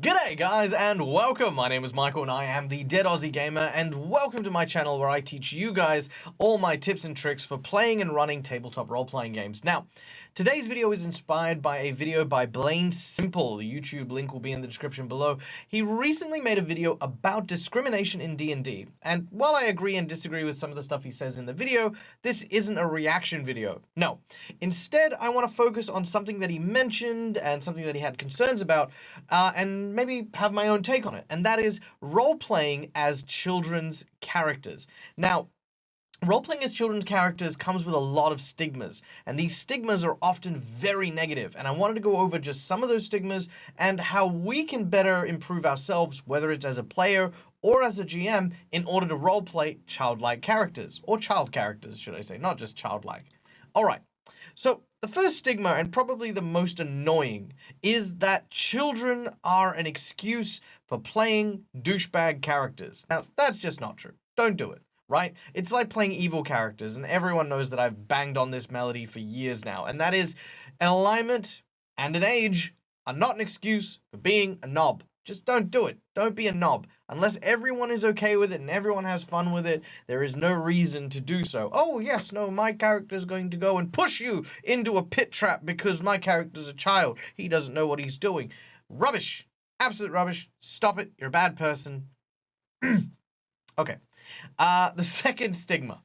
G'day guys and welcome, my name is Michael and I am the Dead Aussie Gamer, and welcome to my channel where I teach you guys all my tips and tricks for playing and running tabletop role-playing games. Now, today's video is inspired by a video by Blaine Simple. The YouTube link will be in the description below. He recently made a video about discrimination in D&D, and while I agree and disagree with some of the stuff he says in the video, this isn't a reaction video. No. Instead, I want to focus on something that he mentioned and something that he had concerns about, and maybe have my own take on it, and that is role-playing as children's characters. Now, role-playing as children's characters comes with a lot of stigmas, and these stigmas are often very negative, and I wanted to go over just some of those stigmas and how we can better improve ourselves, whether it's as a player or as a GM, in order to role-play childlike characters, or child characters, should I say, not just childlike. Alright, so the first stigma, and probably the most annoying, is that children are an excuse for playing douchebag characters. Now, that's just not true. Don't do it, right? It's like playing evil characters, and everyone knows that I've banged on this melody for years now, and that is an alignment and an age are not an excuse for being a knob. Just don't do it. Don't be a knob. Unless everyone is okay with it and everyone has fun with it, there is no reason to do so. Oh, yes, no, my character's going to go and push you into a pit trap because my character's a child. He doesn't know what he's doing. Rubbish. Absolute rubbish. Stop it. You're a bad person. Okay. The second stigma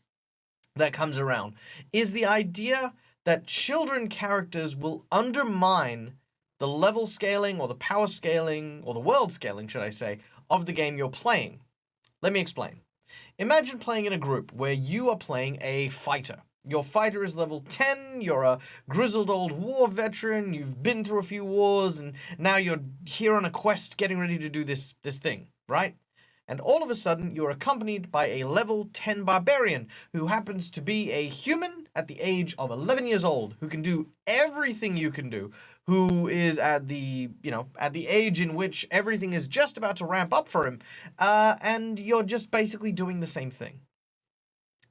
that comes around is the idea that children characters will undermine the level scaling or the power scaling or the world scaling, should I say, of the game you're playing. Let me explain. Imagine playing in a group where you are playing a fighter. Your fighter is level 10, you're a grizzled old war veteran, you've been through a few wars, and now you're here on a quest getting ready to do this thing, right? And all of a sudden, you're accompanied by a level 10 barbarian who happens to be a human at the age of 11 years old, who can do everything you can do, who is at the, at the age in which everything is just about to ramp up for him, and you're just basically doing the same thing.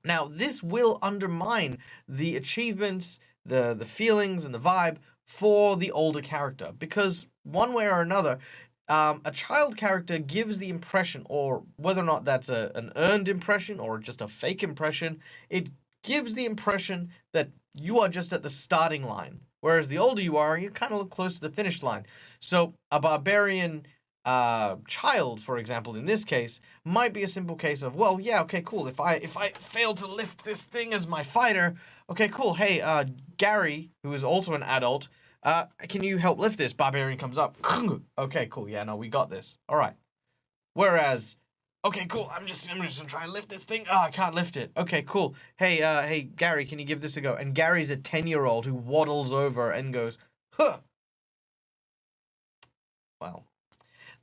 Now, this will undermine the achievements, the feelings, and the vibe for the older character, because one way or another, a child character gives the impression, or whether or not that's an earned impression or just a fake impression, it gives the impression that you are just at the starting line. Whereas the older you are, you kind of look close to the finish line. So a barbarian child, for example, in this case, might be a simple case of, well, yeah, okay, cool. If I fail to lift this thing as my fighter, okay, cool. Hey, Gary, who is also an adult, can you help lift this? Barbarian comes up. Okay, cool. Yeah, no, we got this. All right. Whereas, okay, cool. I'm just gonna try and lift this thing. Oh, I can't lift it. Okay, cool. Hey, Gary, can you give this a go? And Gary's a 10-year-old who waddles over and goes, huh. Well,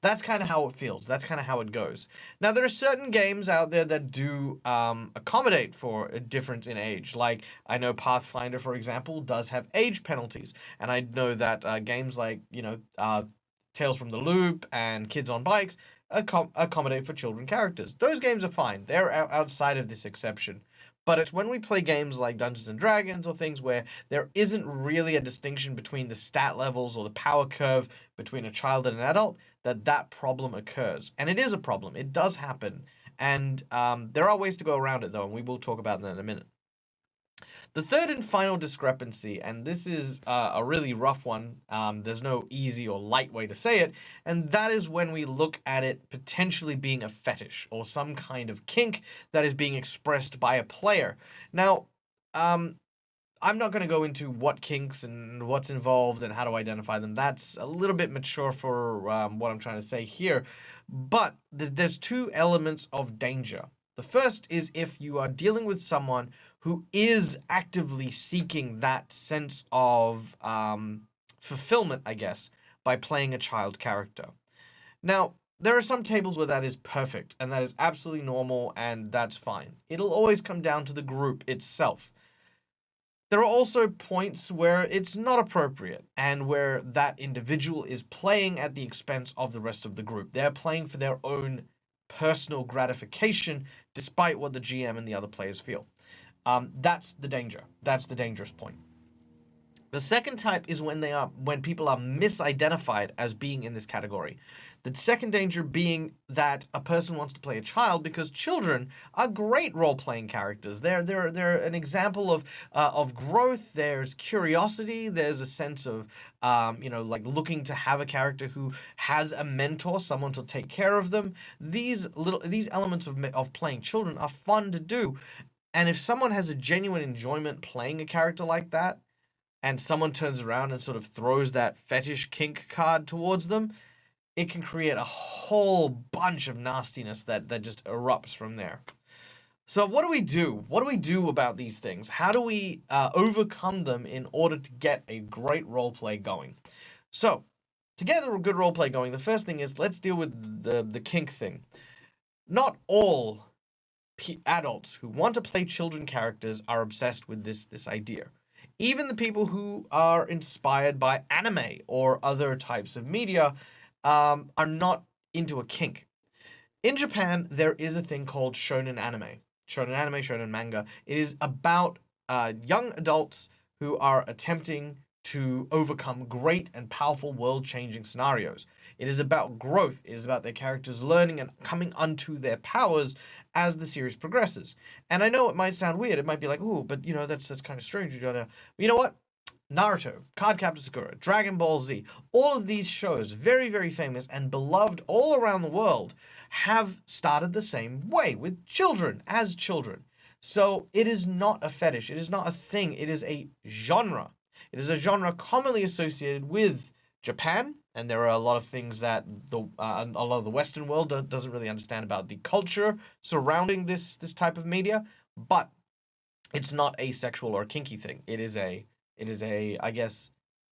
that's kind of how it feels. That's kind of how it goes. Now, there are certain games out there that do accommodate for a difference in age. Like, I know Pathfinder, for example, does have age penalties. And I know that games like, Tales from the Loop and Kids on Bikes accommodate for children characters. Those games are fine. They're outside of this exception. But it's when we play games like Dungeons and Dragons or things where there isn't really a distinction between the stat levels or the power curve between a child and an adult, that problem occurs. And it is a problem. It does happen. And there are ways to go around it, though, and we will talk about that in a minute. The third and final discrepancy, and this is a really rough one, there's no easy or light way to say it, and that is when we look at it potentially being a fetish or some kind of kink that is being expressed by a player. Now, I'm not going to go into what kinks and what's involved and how to identify them. That's a little bit mature for what I'm trying to say here, but there's two elements of danger. The first is if you are dealing with someone who is actively seeking that sense of fulfillment, I guess, by playing a child character. Now, there are some tables where that is perfect, and that is absolutely normal, and that's fine. It'll always come down to the group itself. There are also points where it's not appropriate, and where that individual is playing at the expense of the rest of the group. They're playing for their own personal gratification, despite what the GM and the other players feel. That's the danger. That's the dangerous point. The second type is when people are misidentified as being in this category. The second danger being that a person wants to play a child because children are great role-playing characters. They're an example of growth. There's curiosity. There's a sense of like looking to have a character who has a mentor, someone to take care of them. These elements of playing children are fun to do, and if someone has a genuine enjoyment playing a character like that, and someone turns around and sort of throws that fetish kink card towards them, it can create a whole bunch of nastiness that just erupts from there. So what do we do? What do we do about these things? How do we overcome them in order to get a great roleplay going? So, to get a good roleplay going, the first thing is let's deal with the kink thing. Not all adults who want to play children characters are obsessed with this idea. Even the people who are inspired by anime or other types of media are not into a kink. In Japan, there is a thing called shonen anime. Shonen anime, shonen manga. It is about young adults who are attempting to overcome great and powerful world-changing scenarios. It is about growth. It is about their characters learning and coming unto their powers as the series progresses. And I know it might sound weird. It might be like, ooh, but that's kind of strange. You gotta, you know what? Naruto, Cardcaptor Sakura, Dragon Ball Z, all of these shows, very, very famous and beloved all around the world, have started the same way, with children, as children. So it is not a fetish, it is not a thing, it is a genre. It is a genre commonly associated with Japan, and there are a lot of things that a lot of the Western world doesn't really understand about the culture surrounding this type of media, but it's not a sexual or a kinky thing. It is a I guess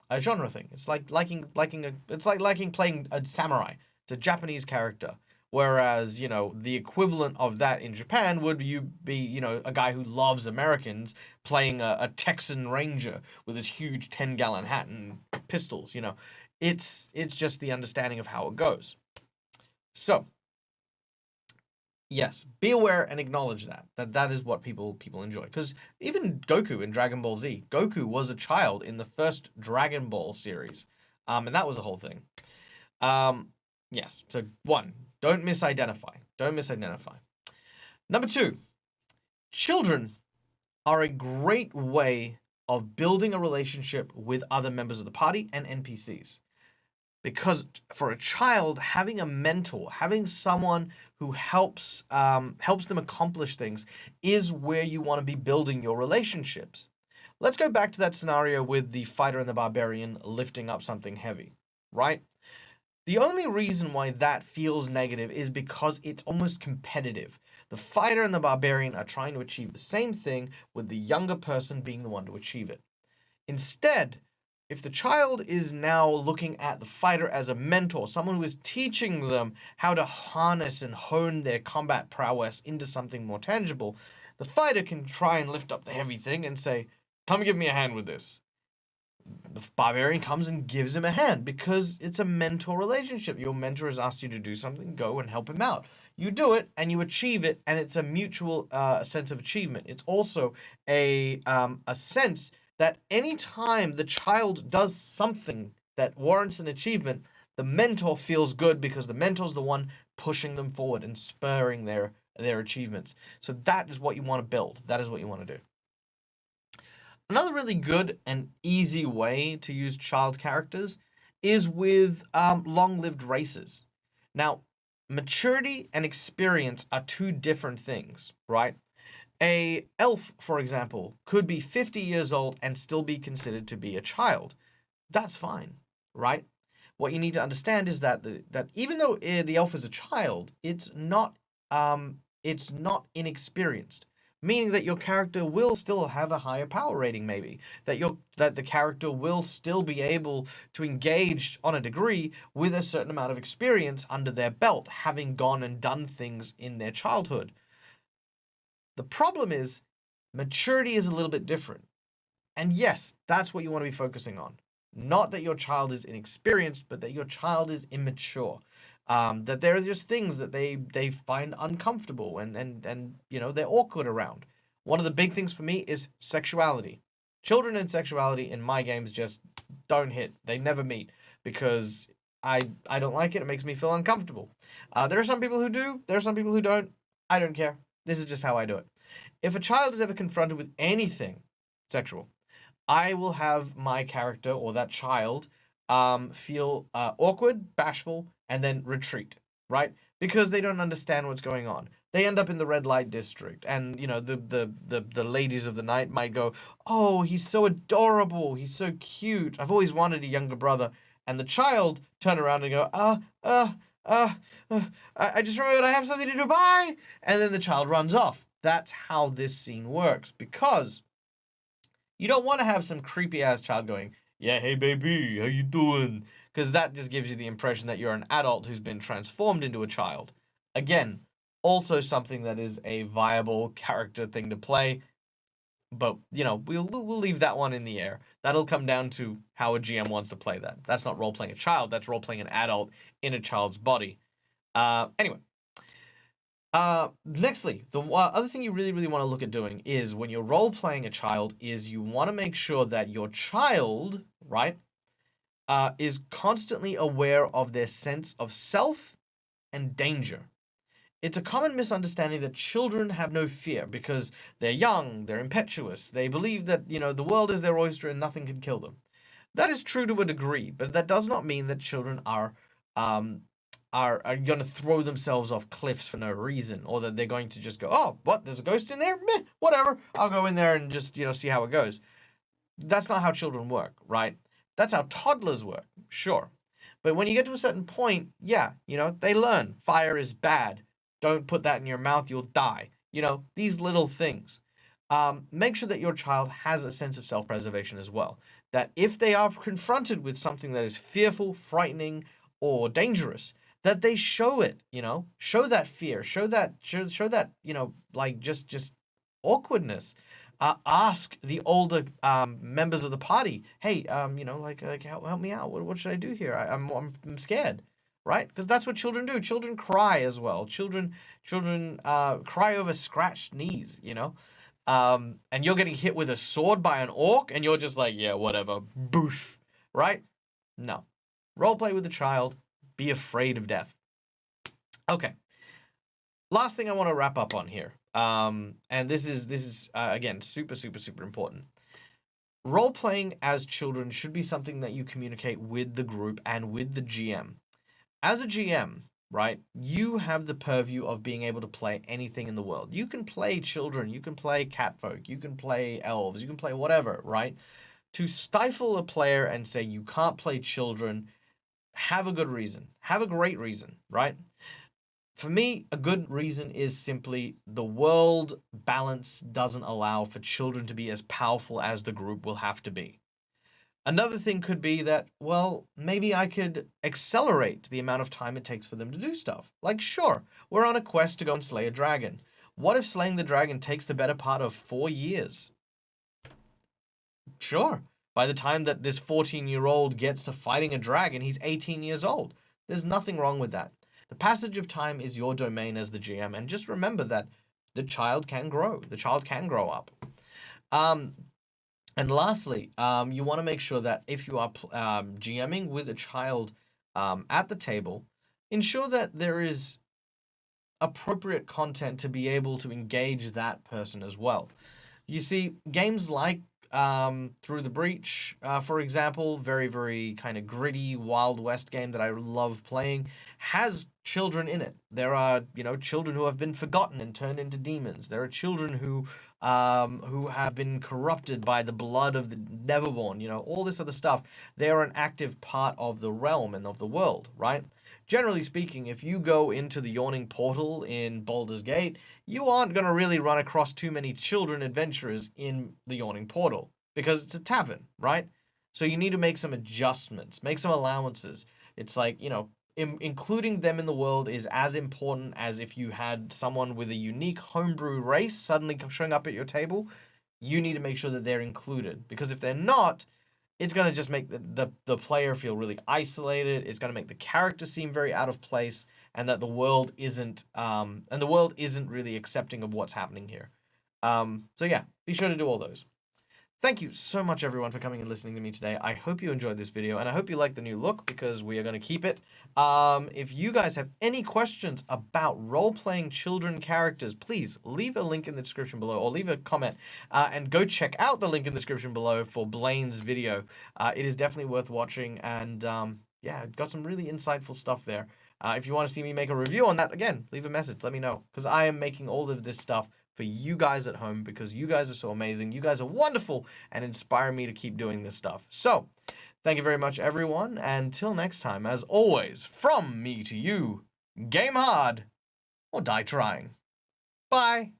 a genre thing. It's like liking playing a samurai. It's a Japanese character. Whereas, the equivalent of that in Japan would you be, a guy who loves Americans playing a Texan Ranger with his huge 10-gallon hat and pistols, It's just the understanding of how it goes. So, yes, be aware and acknowledge that is what people enjoy. Because even Goku in Dragon Ball Z, Goku was a child in the first Dragon Ball series, and that was a whole thing. Yes. So one, don't misidentify. Don't misidentify. Number two, children are a great way of building a relationship with other members of the party and NPCs. Because for a child, having a mentor, having someone who helps them accomplish things is where you want to be building your relationships. Let's go back to that scenario with the fighter and the barbarian lifting up something heavy, right? The only reason why that feels negative is because it's almost competitive. The fighter and the barbarian are trying to achieve the same thing, with the younger person being the one to achieve it. Instead, if the child is now looking at the fighter as a mentor, someone who is teaching them how to harness and hone their combat prowess into something more tangible, the fighter can try and lift up the heavy thing and say, "Come give me a hand with this." The barbarian comes and gives him a hand because it's a mentor relationship. Your mentor has asked you to do something, go and help him out. You do it and you achieve it, and it's a mutual sense of achievement. It's also a sense that anytime the child does something that warrants an achievement, the mentor feels good because the mentor's the one pushing them forward and spurring their achievements. So that is what you want to build. That is what you want to do. Another really good and easy way to use child characters is with long-lived races. Now, maturity and experience are two different things, right? A elf, for example, could be 50 years old and still be considered to be a child. That's fine, right? What you need to understand is that that even though the elf is a child, it's not inexperienced, meaning that your character will still have a higher power rating, maybe that the character will still be able to engage on a degree with a certain amount of experience under their belt, having gone and done things in their childhood. The problem is maturity is a little bit different. And yes, that's what you want to be focusing on. Not that your child is inexperienced, but that your child is immature. That there are just things that they find uncomfortable and they're awkward around. One of the big things for me is sexuality. Children and sexuality in my games just don't hit. They never meet because I don't like it. It makes me feel uncomfortable. There are some people who do. There are some people who don't. I don't care. This is just how I do it. If a child is ever confronted with anything sexual, I will have my character or that child feel awkward, bashful, and then retreat, right? Because they don't understand what's going on. They end up in the red light district, and the ladies of the night might go, "Oh, he's so adorable. He's so cute. I've always wanted a younger brother." And the child turn around and go, I just remembered I have something to do. Bye. And then the child runs off. That's how this scene works, because you don't want to have some creepy ass child going, "Yeah, hey baby, how you doing?" Because that just gives you the impression that you're an adult who's been transformed into a child. Again, also something that is a viable character thing to play, but we'll leave that one in the air. That'll come down to how a GM wants to play that. That's not role playing a child. That's role playing an adult in a child's body. Anyway. Nextly, the other thing you really want to look at doing is when you're role playing a child is you want to make sure that your child, right, is constantly aware of their sense of self and danger. It's a common misunderstanding that children have no fear because they're young, they're impetuous, they believe that, the world is their oyster and nothing can kill them. That is true to a degree, but that does not mean that children are going to throw themselves off cliffs for no reason, or that they're going to just go, "Oh, what? There's a ghost in there? Meh, whatever. I'll go in there and just, see how it goes." That's not how children work, right? That's how toddlers work, sure. But when you get to a certain point, yeah, they learn. Fire is bad. Don't put that in your mouth, you'll die. These little things. Make sure that your child has a sense of self-preservation as well. That if they are confronted with something that is fearful, frightening, or dangerous, that they show it, show that fear, show that, like just awkwardness. Ask the older members of the party, "Hey, like help me out. What should I do here? I'm scared." Right? Because that's what children do. Children cry as well. Children cry over scratched knees. And you're getting hit with a sword by an orc, and you're just like, "Yeah, whatever, boof." Right? No. Roleplay with a child. Be afraid of death. Okay. Last thing I want to wrap up on here. And this is again super important. Role playing as children should be something that you communicate with the group and with the GM. As a GM, right, you have the purview of being able to play anything in the world. You can play children, you can play catfolk, you can play elves, you can play whatever, right? To stifle a player and say you can't play children, have a good reason. Have a great reason, right? For me, a good reason is simply the world balance doesn't allow for children to be as powerful as the group will have to be. Another thing could be that, well, maybe I could accelerate the amount of time it takes for them to do stuff. Like, sure, we're on a quest to go and slay a dragon. What if slaying the dragon takes the better part of 4 years? Sure. By the time that this 14-year-old gets to fighting a dragon, he's 18 years old. There's nothing wrong with that. The passage of time is your domain as the GM, and just remember that the child can grow. The child can grow up. And lastly, you want to make sure that if you are GMing with a child at the table, ensure that there is appropriate content to be able to engage that person as well. You see, games like Through the Breach, for example, very kind of gritty Wild West game that I love playing, has children in it. There are, children who have been forgotten and turned into demons. There are children who have been corrupted by the blood of the Neverborn, all this other stuff. They are an active part of the realm and of the world, right? Generally speaking, if you go into the Yawning Portal in Baldur's Gate, you aren't going to really run across too many children adventurers in the Yawning Portal because it's a tavern, right? So you need to make some adjustments, make some allowances. It's like, including them in the world is as important as if you had someone with a unique homebrew race suddenly showing up at your table. You need to make sure that they're included, because if they're not, it's going to just make the player feel really isolated. It's going to make the character seem very out of place, and that the world isn't really accepting of what's happening here. So yeah, be sure to do all those. Thank you so much, everyone, for coming and listening to me today. I hope you enjoyed this video, and I hope you like the new look because we are going to keep it. If you guys have any questions about role-playing children characters, please leave a link in the description below or leave a comment and go check out the link in the description below for Blaine's video. It is definitely worth watching, and yeah, got some really insightful stuff there. If you want to see me make a review on that, again, leave a message. Let me know because I am making all of this stuff for you guys at home because you guys are so amazing. You guys are wonderful and inspire me to keep doing this stuff. So, thank you very much, everyone. And till next time, as always, from me to you, game hard or die trying. Bye.